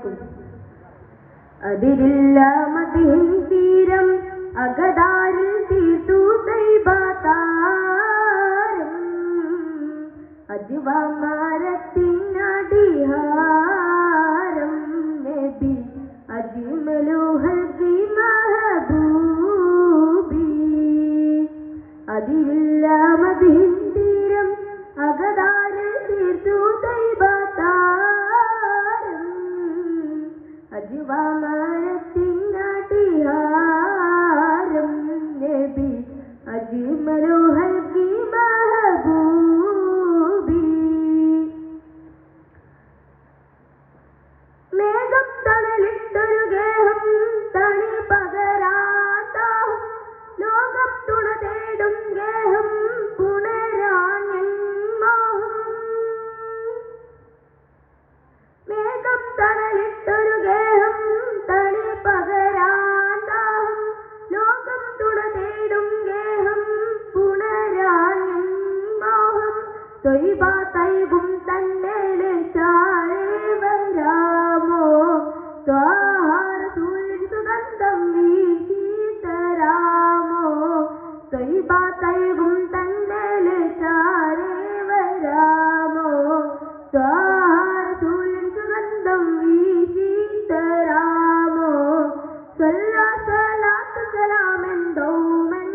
അലൈക്കും. അതിരില്ല മദീൻ തീരം അകതാരിൽ തീർത്തു തൈബാതാരം അജ്വാമരത്തിനടിഹാരം നബി അജ്മലുഹൽകി മഹബൂബി. അതിരില്ല മദീൻ തീരം അകതാരിൽ തീർത്തു തൈബാതാരം അജ്വാമരത്തിനടിഹാരം നബി അജ്മലുഹൽകി മഹബൂബി. മേഘം തണലിട്ടൊരു ഗേഹം തണി പകരാതാഹം ലോകം തുണ തേടും ഗേഹം പുണരാൻ മോഹം. മേഘം തണലിട്ടൊരു ഗേഹം തണി പകരാതാഹം ലോകം തുണ തേടും ഗേഹം പുണരാൻ മോഹം. തൊയ്ബ തൈബും തന്നേലെ ചാരേ വരാമോ ത്വാഹ റസൂലിൻ സുഗന്ധം വീശി തരാമോ. തൊയ്ബ തൈബും തന്നേലെ ചാരേ വരാമോ ത്വാഹ റസൂലിൻ സുഗന്ധം വീശി തരാമോ. സ്വലാത്ത് സലാമെന്തോമൻ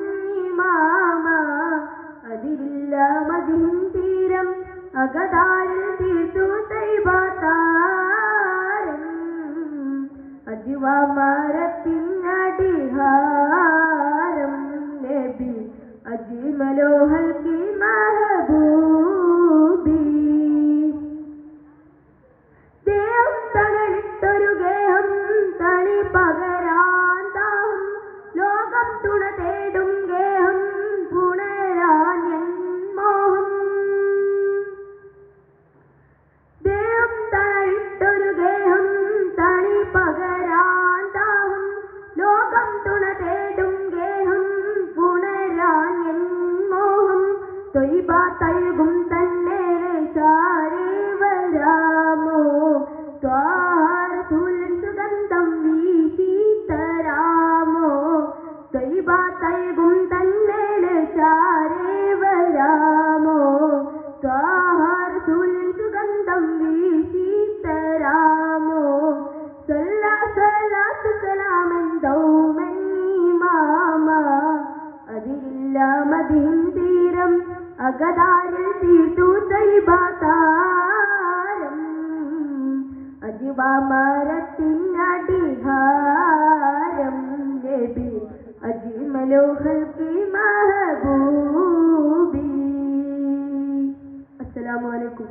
ഇമാമ. അതിരില്ല മദീൻ തീരം അകതാരിൽ തീർത്തു തൈബാതാരം അജ്വാമരത്തിനടിഹാരം നബി അജ്മലുഹൽകി മഹബൂബി. ദേഹം തണലിട്ടൊരു ഗേഹം തണി പകരാൻ ദാഹം ലോകം തുണ തേടും ഗേഹം പുണരാൻ മോഹം. ദേഹം തണലിട്ടൊരു ഗേഹം തണി പകരാൻ ദാഹം ലോകം തുണ തേടും ഗേഹം പുണരാൻ മോഹം. തൊയ്ബ തൈബും തന്നെ ചാരേ വരാമോ ത്വാഹ റസൂലിൻ സുഗന്ധം വീശി തരാമോ. തൊയ്ബ തൈബും തന്നെ ചാരേ വരാമോ ത്വാഹ റസൂലിൻ സുഗന്ധം വീശി തരാമോ. സ്വലാത്ത് സലാമെന്തോമൻ ഇമാമ. അതിരില്ല മദീൻ തീരം അകതാരിൽ തീർത്തു തൈബാതാരം അജ്വാമരത്തിനടിഹാരം നബി അജ്മലുഹൽകി മഹബൂബി. അസ്സലാമു അലൈക്കും.